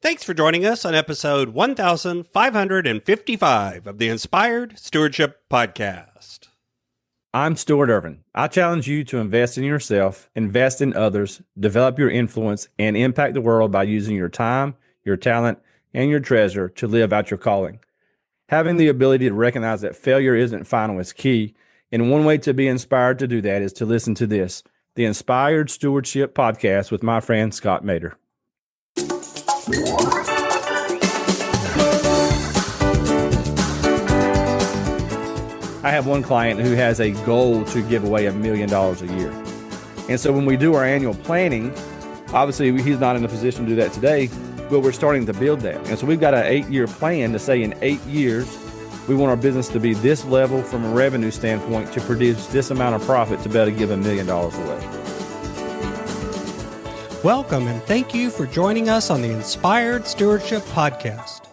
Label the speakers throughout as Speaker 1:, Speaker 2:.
Speaker 1: Thanks for joining us on episode 1555 of the Inspired Stewardship Podcast.
Speaker 2: I'm Stewart Ervin. I challenge you to invest in yourself, invest in others, develop your influence, and impact the world by using your time, your talent, and your treasure to live out your calling. Having the ability to recognize that failure isn't final is key, and one way to be inspired to do that is to listen to this, the Inspired Stewardship Podcast with my friend Scott Mader. I have one client who has a goal to give away $1 million a year. And so when we do our annual planning, obviously he's not in a position to do that today, but we're starting to build that. And so we've got an 8-year plan to say in 8 years, we want our business to be this level from a revenue standpoint to produce this amount of profit to be able to give $1 million away.
Speaker 1: Welcome and thank you for joining us on the Inspired Stewardship Podcast.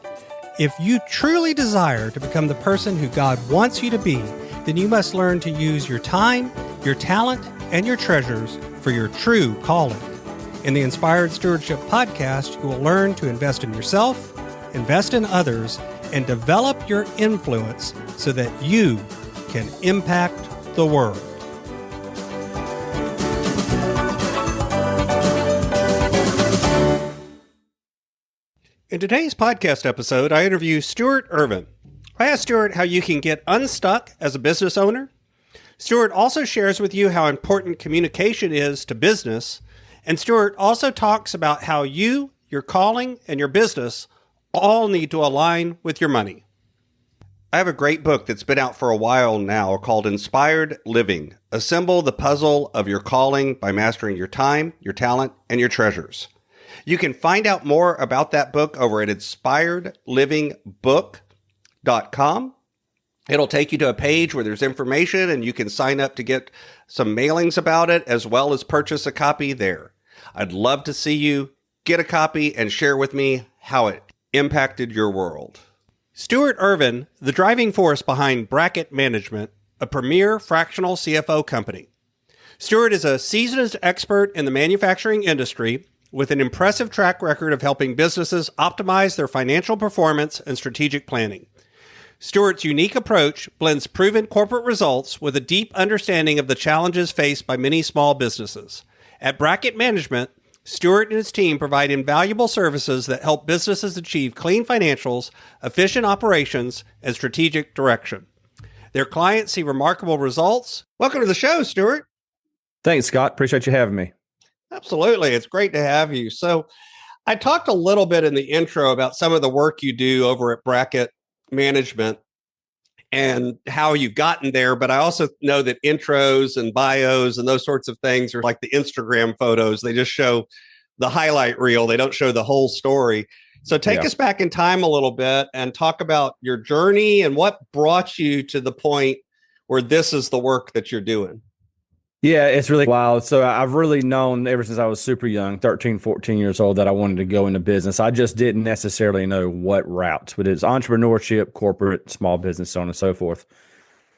Speaker 1: If you truly desire to become the person who God wants you to be, then you must learn to use your time, your talent, and your treasures for your true calling. In the Inspired Stewardship Podcast, you will learn to invest in yourself, invest in others, and develop your influence so that you can impact the world. In today's podcast episode, I interview Stewart Ervin. I asked Stewart how you can get unstuck as a business owner. Stewart also shares with you how important communication is to business. And Stewart also talks about how you, your calling, and your business all need to align with your money. I have a great book that's been out for a while now called Inspired Living. Assemble the puzzle of your calling by mastering your time, your talent, and your treasures. You can find out more about that book over at inspiredlivingbook.com. It'll take you to a page where there's information and you can sign up to get some mailings about it as well as purchase a copy there. I'd love to see you get a copy and share with me how it impacted your world. Stewart Ervin, the driving force behind Bracket Management, a premier fractional CFO company. Stewart is a seasoned expert in the manufacturing industry with an impressive track record of helping businesses optimize their financial performance and strategic planning. Stewart's unique approach blends proven corporate results with a deep understanding of the challenges faced by many small businesses. At Bracket Management, Stewart and his team provide invaluable services that help businesses achieve clean financials, efficient operations, and strategic direction. Their clients see remarkable results. Welcome to the show, Stewart.
Speaker 2: Thanks, Scott. Appreciate you having me.
Speaker 1: Absolutely. It's great to have you. So I talked a little bit in the intro about some of the work you do over at Bracket Management and how you've gotten there. But I also know that intros and bios and those sorts of things are like the Instagram photos. They just show the highlight reel. They don't show the whole story. So take us back in time a little bit and talk about your journey and what brought you to the point where this is the work that you're doing.
Speaker 2: Yeah, it's really wild. So I've really known ever since I was super young, 13, 14 years old, that I wanted to go into business. I just didn't necessarily know what route, but it's entrepreneurship, corporate, small business, so on and so forth.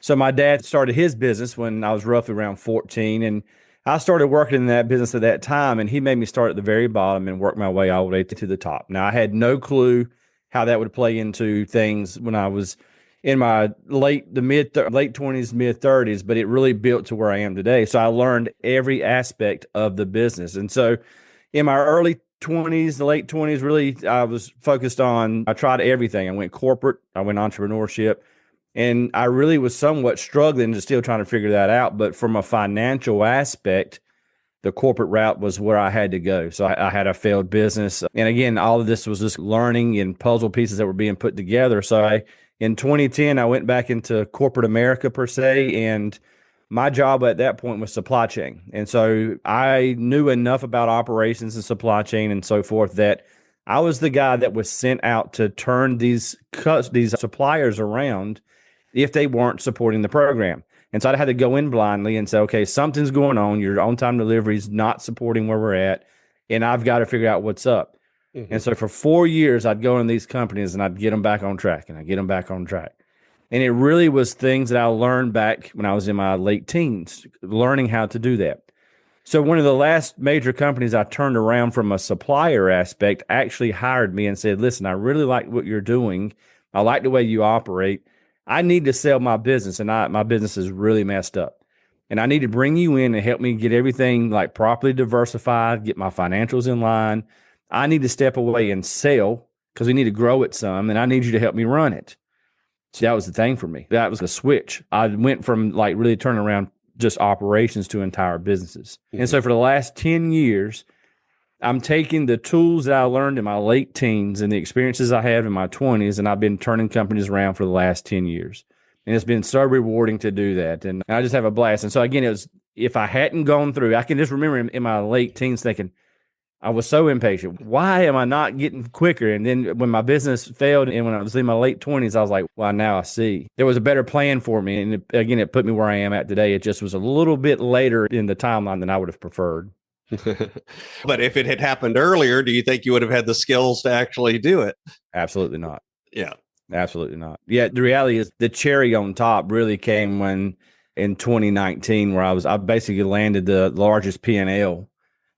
Speaker 2: So my dad started his business when I was roughly around 14, and I started working in that business at that time, and he made me start at the very bottom and work my way all the way to the top. Now, I had no clue how that would play into things when I was in my late 20s, mid 30s, but it really built to where I am today. So I learned every aspect of the business. And so in my early 20s, the late 20s, really, I was focused on, I tried everything. I went corporate, I went entrepreneurship, and I really was somewhat struggling to still trying to figure that out. But from a financial aspect, the corporate route was where I had to go. So I had a failed business. And again, all of this was just learning and puzzle pieces that were being put together. So in 2010, I went back into corporate America per se, and my job at that point was supply chain. And so I knew enough about operations and supply chain and so forth that I was the guy that was sent out to turn these suppliers around if they weren't supporting the program. And so I had to go in blindly and say, okay, something's going on. Your on-time delivery is not supporting where we're at, and I've got to figure out what's up. Mm-hmm. And so for 4 years, I'd go in these companies and I'd get them back on track, and I'd get them back on track. And it really was things that I learned back when I was in my late teens, learning how to do that. So one of the last major companies I turned around from a supplier aspect actually hired me and said, listen, I really like what you're doing. I like the way you operate. I need to sell my business, and my business is really messed up. And I need to bring you in and help me get everything like properly diversified, get my financials in line. I need to step away and sell because we need to grow it some, and I need you to help me run it. So that was the thing for me. That was the switch. I went from like really turning around just operations to entire businesses. Mm-hmm. And so for the last 10 years, I'm taking the tools that I learned in my late teens and the experiences I had in my 20s, and I've been turning companies around for the last 10 years. And it's been so rewarding to do that. And I just have a blast. And so again, it was, if I hadn't gone through, I can just remember in my late teens thinking, I was so impatient. Why am I not getting quicker? And then when my business failed and when I was in my late 20s, I was like, well, now I see. There was a better plan for me. And it put me where I am at today. It just was a little bit later in the timeline than I would have preferred.
Speaker 1: But if it had happened earlier, do you think you would have had the skills to actually do it?
Speaker 2: Absolutely not.
Speaker 1: Yeah.
Speaker 2: Absolutely not. Yeah, the reality is the cherry on top really came when in 2019, where I basically landed the largest P&L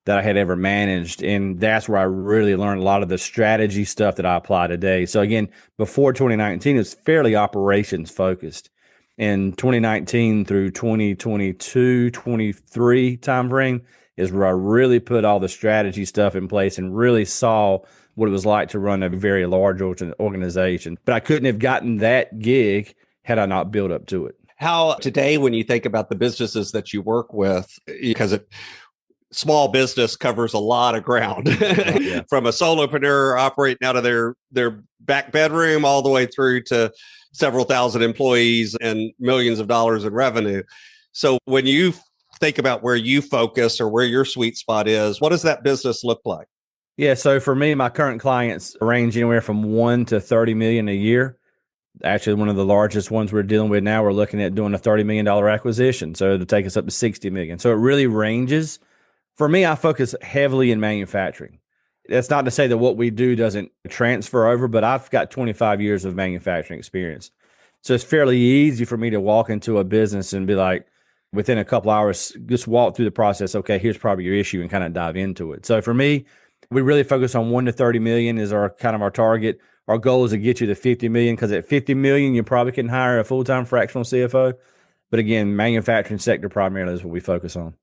Speaker 2: that I had ever managed. And that's where I really learned a lot of the strategy stuff that I apply today. So again, before 2019, it was fairly operations focused. In 2019 through 2022, 23 timeframe is where I really put all the strategy stuff in place and really saw what it was like to run a very large organization. But I couldn't have gotten that gig had I not built up to it.
Speaker 1: How today, when you think about the businesses that you work with, because small business covers a lot of ground, yeah. From a solopreneur operating out of their back bedroom all the way through to several thousand employees and millions of dollars in revenue. So when you think about where you focus or where your sweet spot is, what does that business look like?
Speaker 2: Yeah, so for me, my current clients range anywhere from 1 to 30 million a year. Actually, one of the largest ones we're dealing with now, we're looking at doing a $30 million acquisition. So it'll take us up to 60 million. So it really ranges. For me, I focus heavily in manufacturing. That's not to say that what we do doesn't transfer over, but I've got 25 years of manufacturing experience. So it's fairly easy for me to walk into a business and be like, within a couple hours, just walk through the process. Okay, here's probably your issue and kind of dive into it. So for me, we really focus on 1 to 30 million is our kind of our target. Our goal is to get you to 50 million because at 50 million, you probably can hire a full-time fractional CFO. But again, manufacturing sector primarily is what we focus on.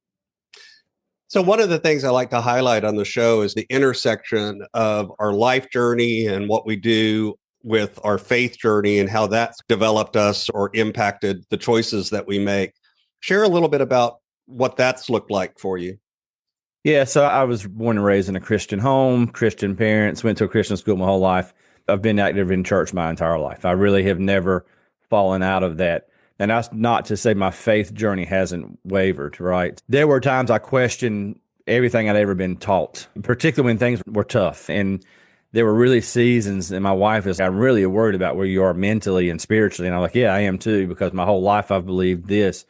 Speaker 1: So one of the things I like to highlight on the show is the intersection of our life journey and what we do with our faith journey and how that's developed us or impacted the choices that we make. Share a little bit about what that's looked like for you.
Speaker 2: Yeah, so I was born and raised in a Christian home, Christian parents, went to a Christian school my whole life. I've been active in church my entire life. I really have never fallen out of that. And that's not to say my faith journey hasn't wavered, right? There were times I questioned everything I'd ever been taught, particularly when things were tough. And there were really seasons, and my wife is, I'm really worried about where you are mentally and spiritually. And I'm like, yeah, I am too, because my whole life I've believed this.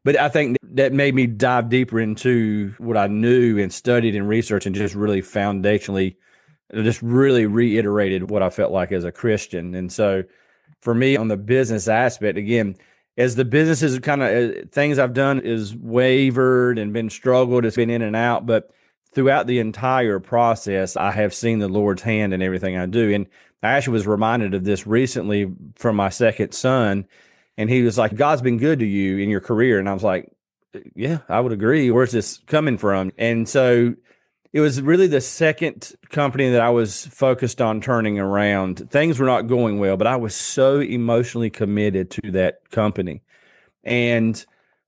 Speaker 2: But I think that made me dive deeper into what I knew and studied and researched and just really foundationally, just really reiterated what I felt like as a Christian. And so for me on the business aspect, again, as the businesses kind of things I've done is wavered and been struggled, it's been in and out. But throughout the entire process, I have seen the Lord's hand in everything I do. And I actually was reminded of this recently from my second son. And he was like, God's been good to you in your career. And I was like, yeah, I would agree. Where's this coming from? And so it was really the second company that I was focused on turning around. Things were not going well, but I was so emotionally committed to that company. And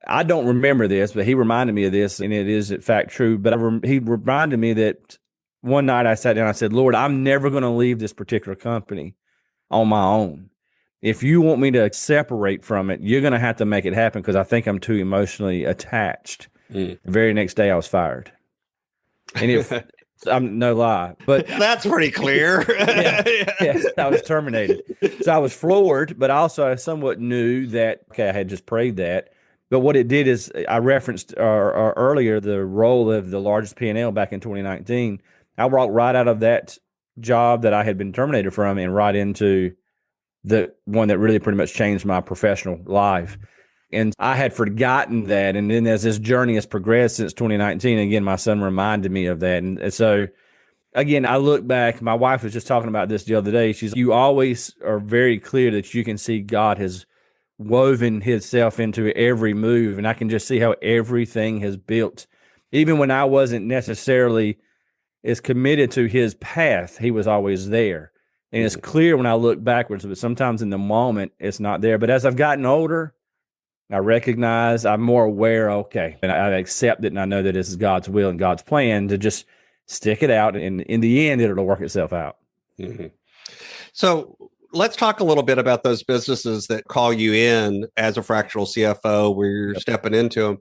Speaker 2: I don't remember this, but he reminded me of this, and it is in fact true. But he reminded me that one night I sat down and I said, Lord, I'm never going to leave this particular company on my own. If you want me to separate from it, you're going to have to make it happen because I think I'm too emotionally attached. The very next day I was fired. And if I'm no lie, but
Speaker 1: that's pretty clear.
Speaker 2: yeah, I was terminated. So I was floored, but also I somewhat knew that, okay, I had just prayed that. But what it did is I referenced earlier the role of the largest P&L back in 2019. I walked right out of that job that I had been terminated from and right into the one that really pretty much changed my professional life. And I had forgotten that. And then as this journey has progressed since 2019, again, my son reminded me of that. And so, again, I look back, my wife was just talking about this the other day. You always are very clear that you can see God has woven himself into every move. And I can just see how everything has built. Even when I wasn't necessarily as committed to his path, he was always there. And it's clear when I look backwards, but sometimes in the moment, it's not there. But as I've gotten older, I recognize, I'm more aware, okay, and I accept it, and I know that this is God's will and God's plan to just stick it out, and in the end, it'll work itself out.
Speaker 1: Mm-hmm. So let's talk a little bit about those businesses that call you in as a fractional CFO where you're stepping into them.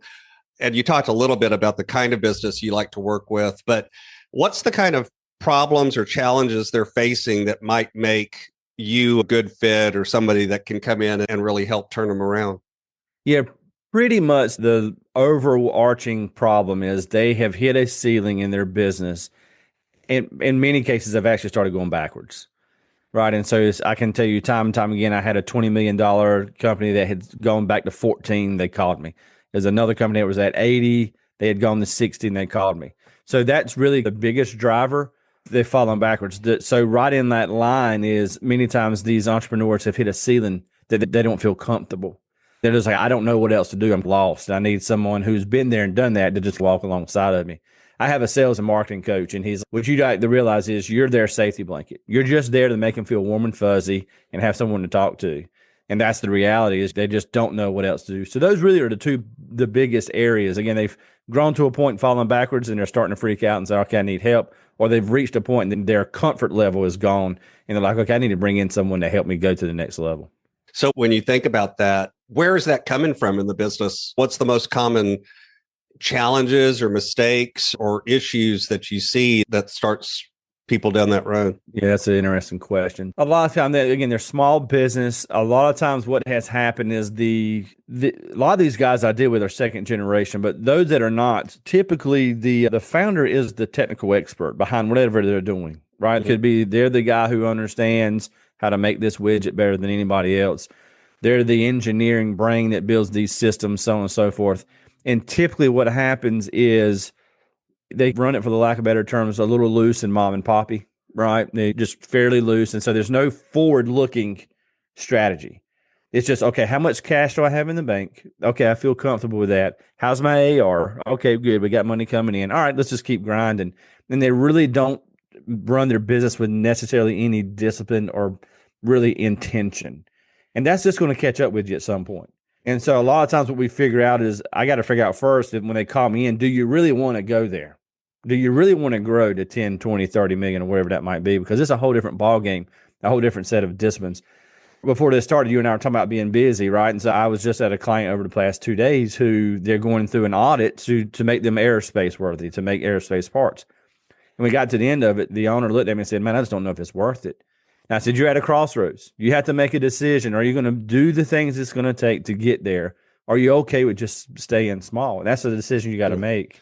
Speaker 1: And you talked a little bit about the kind of business you like to work with, but what's the kind of problems or challenges they're facing that might make you a good fit or somebody that can come in and really help turn them around?
Speaker 2: Yeah, pretty much the overarching problem is they have hit a ceiling in their business. And in many cases, they've actually started going backwards. Right. And so I can tell you time and time again, I had a $20 million company that had gone back to 14. They called me. There's another company that was at 80. They had gone to 60 and they called me. So that's really the biggest driver. They've fallen backwards. So right in that line is many times these entrepreneurs have hit a ceiling that they don't feel comfortable. They're just like, I don't know what else to do. I'm lost. I need someone who's been there and done that to just walk alongside of me. I have a sales and marketing coach, and what you like to realize is you're their safety blanket. You're just there to make them feel warm and fuzzy and have someone to talk to. And that's the reality, is they just don't know what else to do. So those really are the biggest areas. Again, they've grown to a point and fallen backwards, and they're starting to freak out and say, okay, I need help. Or they've reached a point and their comfort level is gone. And they're like, okay, I need to bring in someone to help me go to the next level.
Speaker 1: So when you think about that, where is that coming from in the business? What's the most common challenges or mistakes or issues that you see that starts people down that road?
Speaker 2: Yeah, that's an interesting question. A lot of times, again, they're small business. A lot of times what has happened is a lot of these guys I deal with are second generation, but those that are not, typically the founder is the technical expert behind whatever they're doing, right? Mm-hmm. It could be they're the guy who understands how to make this widget better than anybody else. They're the engineering brain that builds these systems, so on and so forth. And typically what happens is they run it, for the lack of better terms, a little loose and mom and poppy, right? They just fairly loose. And so there's no forward-looking strategy. It's just, okay, how much cash do I have in the bank? Okay, I feel comfortable with that. How's my AR? Okay, good. We got money coming in. All right, let's just keep grinding. And they really don't run their business with necessarily any discipline or really intention. And that's just going to catch up with you at some point. And so a lot of times what we figure out is I got to figure out first that when they call me in, do you really want to go there? Do you really want to grow to 10, 20, 30 million or whatever that might be? Because it's a whole different ball game, a whole different set of disciplines. Before this started, you and I were talking about being busy, right? And so I was just at a client over the past 2 days who they're going through an audit to make them aerospace worthy, to make aerospace parts. And we got to the end of it, the owner looked at me and said, man, I just don't know if it's worth it. And I said, you're at a crossroads. You have to make a decision. Are you going to do the things it's going to take to get there? Are you okay with just staying small? And that's the decision you got to make.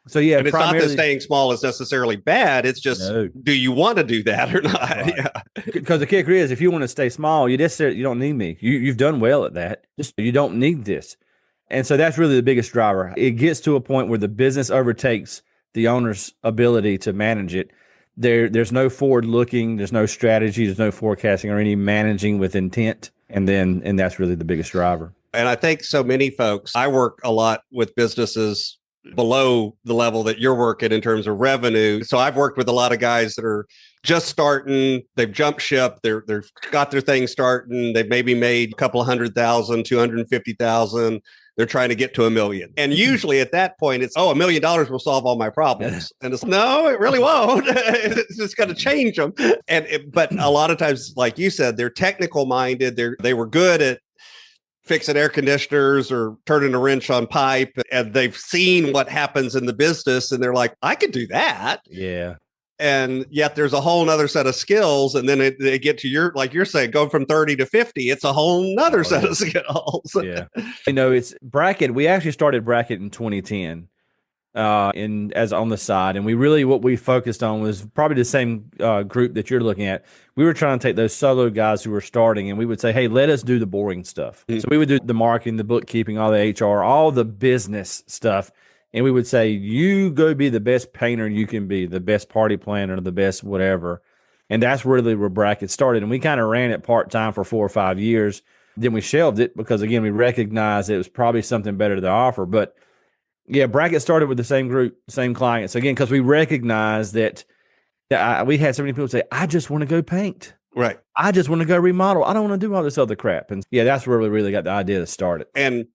Speaker 2: So, yeah.
Speaker 1: And it's not that staying small is necessarily bad. It's just, do you want to do that or not?
Speaker 2: Right. Yeah. Because the kicker is, if you want to stay small, you don't need me. You've done well at that. You don't need this. And so that's really the biggest driver. It gets to a point where the business overtakes the owner's ability to manage it. There's no forward looking, there's no strategy, there's no forecasting or any managing with intent. And that's really the biggest driver.
Speaker 1: And I think so many folks, I work a lot with businesses below the level that you're working in terms of revenue. So I've worked with a lot of guys that are just starting, they've jumped ship, they've got their thing starting, they've maybe made a couple of 100,000, 250,000. They're trying to get to $1 million. And usually at that point, it's, $1 million will solve all my problems. And it's, no, it really won't. It's just going to change them. But a lot of times, like you said, they're technical minded. They were good at fixing air conditioners or turning a wrench on pipe. And they've seen what happens in the business. And they're like, I could do that.
Speaker 2: Yeah.
Speaker 1: And yet there's a whole nother set of skills. And then they get to like you're saying, going from 30 to 50, it's a whole nother set of skills.
Speaker 2: Yeah. It's Bracket. We actually started Bracket in 2010. in as on the side. And we really, what we focused on was probably the same group that you're looking at. We were trying to take those solo guys who were starting, and we would say, hey, let us do the boring stuff. So we would do the marketing, the bookkeeping, all the HR, all the business stuff. And we would say, you go be the best painter you can be, the best party planner, the best whatever. And that's really where Bracket started. And we kind of ran it part-time for 4 or 5 years. Then we shelved it because, again, we recognized it was probably something better to offer. But yeah, Bracket started with the same group, same clients. Again, because we recognized that we had so many people say, I just want to go paint.
Speaker 1: Right.
Speaker 2: I just want to go remodel. I don't want to do all this other crap. And yeah, that's where we really got the idea to start it.
Speaker 1: And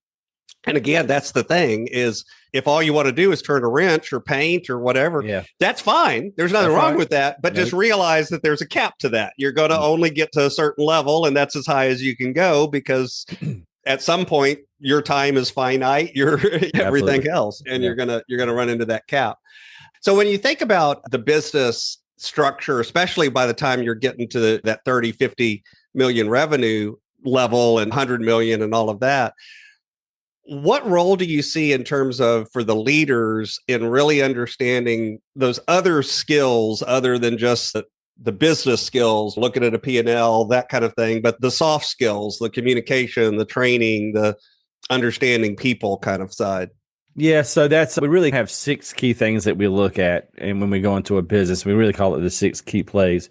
Speaker 1: again, that's the thing is if all you want to do is turn a wrench or paint or whatever, that's fine. There's nothing wrong with that. But just realize that there's a cap to that. You're going to only get to a certain level, and that's as high as you can go because at some point your time is finite. You're everything else, and you're gonna run into that cap. So when you think about the business structure, especially by the time you're getting to that 30, 50 million revenue level and 100 million and all of that, what role do you see in terms of for the leaders in really understanding those other skills other than just the business skills, looking at a P&L, that kind of thing, but the soft skills, the communication, the training, the understanding people kind of side?
Speaker 2: Yeah, so we really have 6 key things that we look at. And when we go into a business, we really call it the 6 key plays.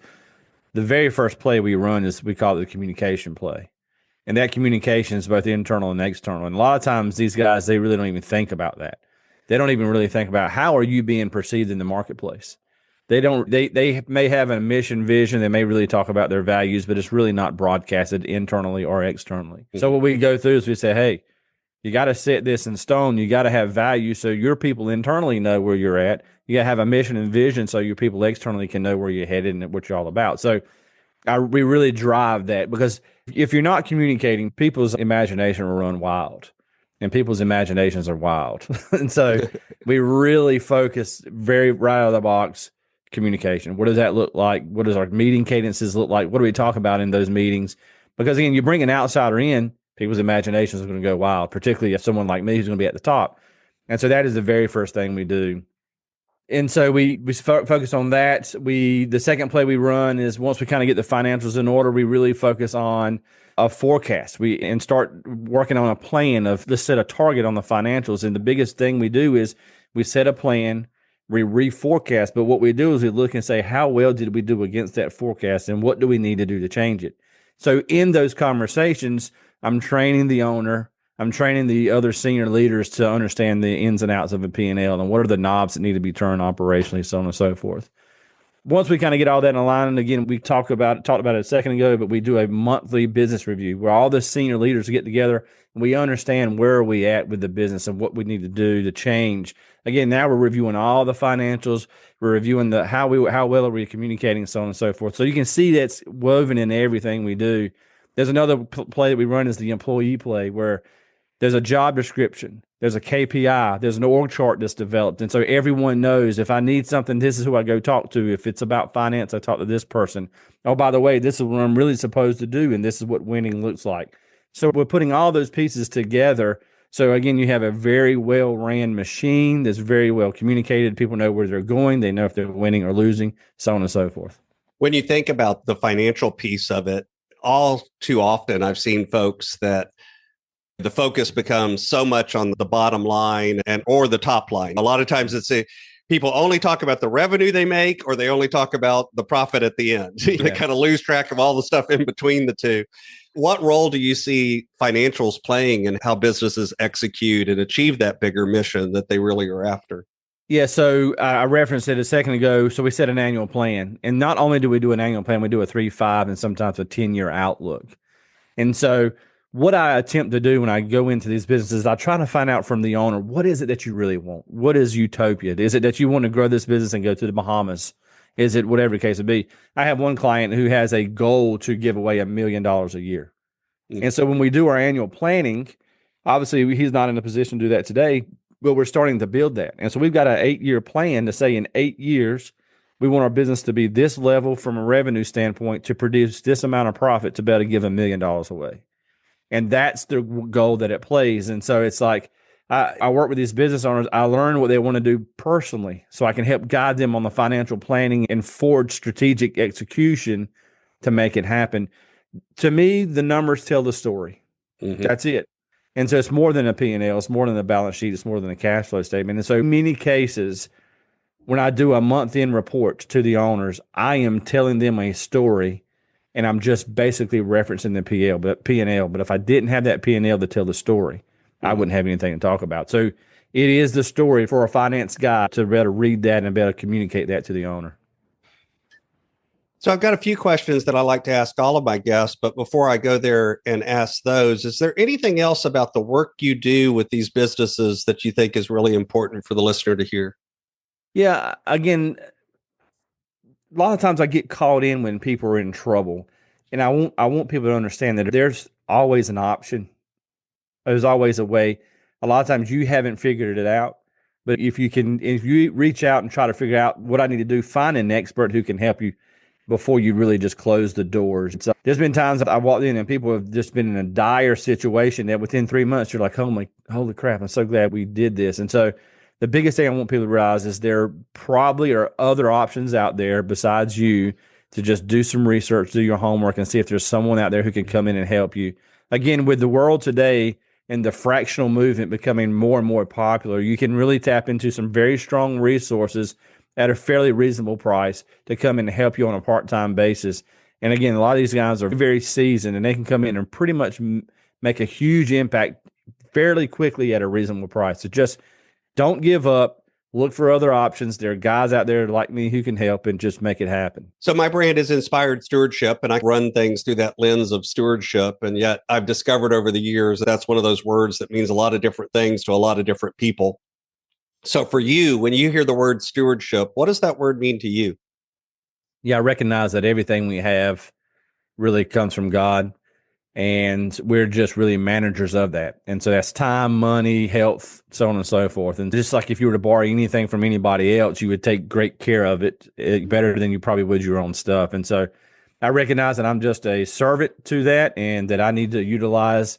Speaker 2: The very first play we run we call it the communication play. And that communication is both internal and external. And a lot of times these guys, they really don't even think about that. They don't even really think about how are you being perceived in the marketplace. They may have a mission vision. They may really talk about their values, but it's really not broadcasted internally or externally. Mm-hmm. So what we go through is we say, hey, you got to set this in stone. You got to have value so your people internally know where you're at. You got to have a mission and vision so your people externally can know where you're headed and what you're all about. So we really drive that because if you're not communicating, people's imagination will run wild, and people's imaginations are wild. And so we really focus very right out of the box communication. What does that look like? What does our meeting cadences look like? What do we talk about in those meetings? Because again, you bring an outsider in, people's imaginations are going to go wild, particularly if someone like me who's going to be at the top. And so that is the very first thing we do. And so we focus on that. The second play we run is once we kind of get the financials in order, we really focus on a forecast. And start working on a plan of let's set a target on the financials. And the biggest thing we do is we set a plan, we reforecast. But what we do is we look and say, how well did we do against that forecast, and what do we need to do to change it? So in those conversations, I'm training the owner. I'm training the other senior leaders to understand the ins and outs of a P&L and what are the knobs that need to be turned operationally, so on and so forth. Once we kind of get all that in line, and again, we talked about it a second ago, but we do a monthly business review where all the senior leaders get together and we understand where are we at with the business and what we need to do to change. Again, now we're reviewing all the financials. We're reviewing how well are we communicating, so on and so forth. So you can see that's woven in everything we do. There's another play that we run is the employee play where there's a job description, there's a KPI, there's an org chart that's developed. And so everyone knows if I need something, this is who I go talk to. If it's about finance, I talk to this person. Oh, by the way, this is what I'm really supposed to do, and this is what winning looks like. So we're putting all those pieces together. So again, you have a very well-ran machine that's very well communicated. People know where they're going. They know if they're winning or losing, so on and so forth.
Speaker 1: When you think about the financial piece of it, all too often I've seen folks that the focus becomes so much on the bottom line or the top line. A lot of times people only talk about the revenue they make, or they only talk about the profit at the end. They kind of lose track of all the stuff in between the two. What role do you see financials playing in how businesses execute and achieve that bigger mission that they really are after?
Speaker 2: Yeah, so I referenced it a second ago. So we set an annual plan. And not only do we do an annual plan, we do a 3, 5, and sometimes a 10-year outlook. And so what I attempt to do when I go into these businesses, I try to find out from the owner, what is it that you really want? What is utopia? Is it that you want to grow this business and go to the Bahamas? Is it whatever the case would be? I have one client who has a goal to give away $1 million a year. Mm-hmm. And so when we do our annual planning, obviously he's not in a position to do that today, but we're starting to build that. And so we've got an 8-year plan to say in 8 years, we want our business to be this level from a revenue standpoint to produce this amount of profit to be able to give $1 million away. And that's the goal that it plays. And so it's like, I work with these business owners. I learn what they want to do personally so I can help guide them on the financial planning and forge strategic execution to make it happen. To me, the numbers tell the story.
Speaker 1: Mm-hmm.
Speaker 2: That's it. And so it's more than a P&L. It's more than a balance sheet. It's more than a cash flow statement. And so in many cases, when I do a month-end report to the owners, I am telling them a story, and I'm just basically referencing the P&L. But if I didn't have that P&L to tell the story, I wouldn't have anything to talk about. So it is the story for a finance guy to better read that and better communicate that to the owner.
Speaker 1: So I've got a few questions that I like to ask all of my guests, but before I go there and ask those, is there anything else about the work you do with these businesses that you think is really important for the listener to hear?
Speaker 2: Yeah, again, a lot of times I get caught in when people are in trouble, and I want people to understand that there's always an option. There's always a way. A lot of times you haven't figured it out, but if you reach out and try to figure out what I need to do, find an expert who can help you before you really just close the doors. So there's been times that I walked in and people have just been in a dire situation that within 3 months you're like, holy crap, I'm so glad we did this. And so the biggest thing I want people to realize is there probably are other options out there besides you to just do some research, do your homework, and see if there's someone out there who can come in and help you. Again, with the world today and the fractional movement becoming more and more popular, you can really tap into some very strong resources at a fairly reasonable price to come in and help you on a part-time basis. And again, a lot of these guys are very seasoned, and they can come in and pretty much make a huge impact fairly quickly at a reasonable price. So just don't give up. Look for other options. There are guys out there like me who can help and just make it happen.
Speaker 1: So my brand is Inspired Stewardship, and I run things through that lens of stewardship. And yet I've discovered over the years that's one of those words that means a lot of different things to a lot of different people. So for you, when you hear the word stewardship, what does that word mean to you?
Speaker 2: Yeah, I recognize that everything we have really comes from God, and we're just really managers of that. And so that's time, money, health, so on and so forth. And just like if you were to borrow anything from anybody else, you would take great care of it better than you probably would your own stuff. And so I recognize that I'm just a servant to that, and that I need to utilize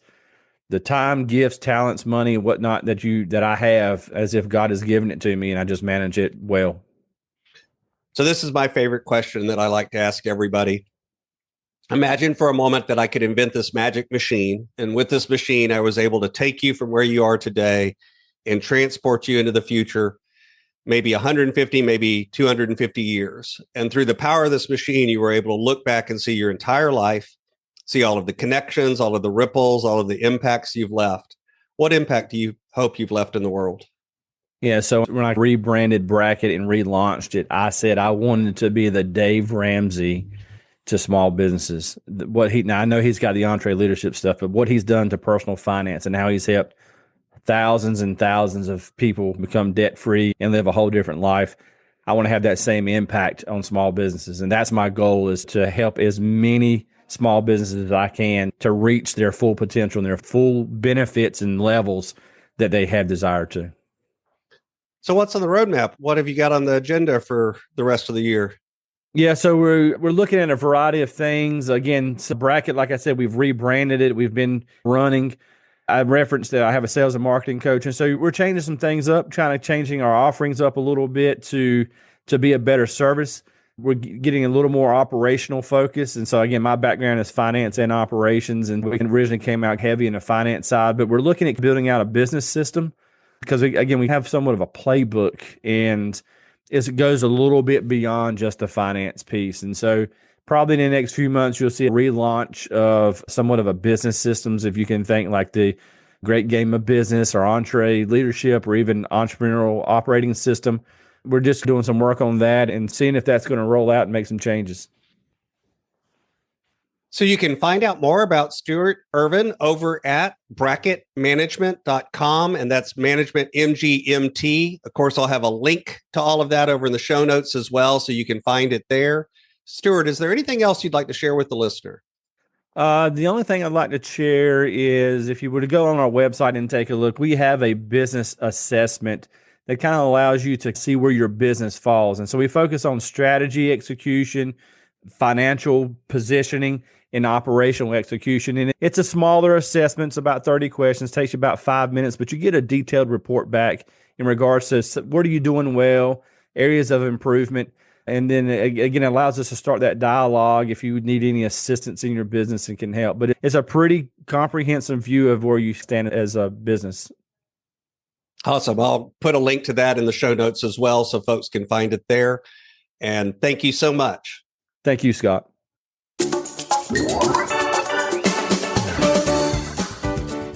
Speaker 2: the time, gifts, talents, money, whatnot that I have as if God has given it to me, and I just manage it well.
Speaker 1: So this is my favorite question that I like to ask everybody. Imagine for a moment that I could invent this magic machine, and with this machine, I was able to take you from where you are today and transport you into the future, maybe 150, maybe 250 years. And through the power of this machine, you were able to look back and see your entire life, see all of the connections, all of the ripples, all of the impacts you've left. What impact do you hope you've left in the world?
Speaker 2: Yeah, so when I rebranded Bracket and relaunched it, I said I wanted to be the Dave Ramsey to small businesses. Now I know he's got the entree leadership stuff, but what he's done to personal finance and how he's helped thousands and thousands of people become debt free and live a whole different life. I want to have that same impact on small businesses. And that's my goal, is to help as many small businesses as I can to reach their full potential and their full benefits and levels that they have desire to.
Speaker 1: So what's on the roadmap? What have you got on the agenda for the rest of the year?
Speaker 2: Yeah, so we're looking at a variety of things. Again, so Bracket, like I said, we've rebranded it. We've been running. I referenced that I have a sales and marketing coach, and so we're changing some things up, changing our offerings up a little bit to be a better service. We're getting a little more operational focus, and so again, my background is finance and operations, and we originally came out heavy in the finance side, but we're looking at building out a business system because we have somewhat of a playbook, and it goes a little bit beyond just the finance piece. And so probably in the next few months, you'll see a relaunch of somewhat of a business systems, if you can think like the Great Game of Business or Entree Leadership or even Entrepreneurial Operating System. We're just doing some work on that and seeing if that's going to roll out and make some changes.
Speaker 1: So you can find out more about Stewart Ervin over at bracketmanagement.com, and that's management MGMT. Of course, I'll have a link to all of that over in the show notes as well, so you can find it there. Stewart, is there anything else you'd like to share with the listener?
Speaker 2: The only thing I'd like to share is if you were to go on our website and take a look, we have a business assessment that kind of allows you to see where your business falls. And so we focus on strategy, execution, financial positioning, in operational execution. And it's a smaller assessment. It's about 30 questions, takes you about 5 minutes, but you get a detailed report back in regards to what are you doing well, areas of improvement. And then again, it allows us to start that dialogue if you need any assistance in your business and can help. But it's a pretty comprehensive view of where you stand as a business.
Speaker 1: Awesome. I'll put a link to that in the show notes as well so folks can find it there. And thank you so much.
Speaker 2: Thank you, Scott.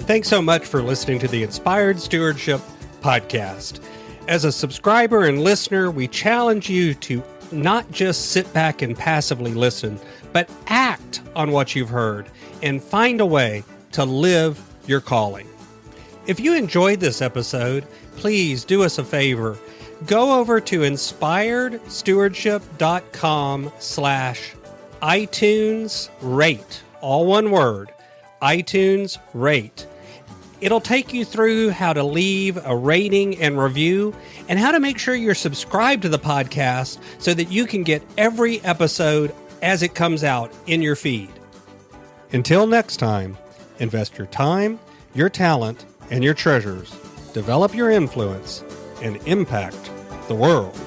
Speaker 3: Thanks so much for listening to the Inspired Stewardship podcast. As a subscriber and listener, we challenge you to not just sit back and passively listen, but act on what you've heard and find a way to live your calling. If you enjoyed this episode, please do us a favor. Go over to inspiredstewardship.com/iTunes rate, all one word, iTunes rate. It'll take you through how to leave a rating and review and how to make sure you're subscribed to the podcast so that you can get every episode as it comes out in your feed. Until next time, invest your time, your talent, and your treasures. Develop your influence and impact the world.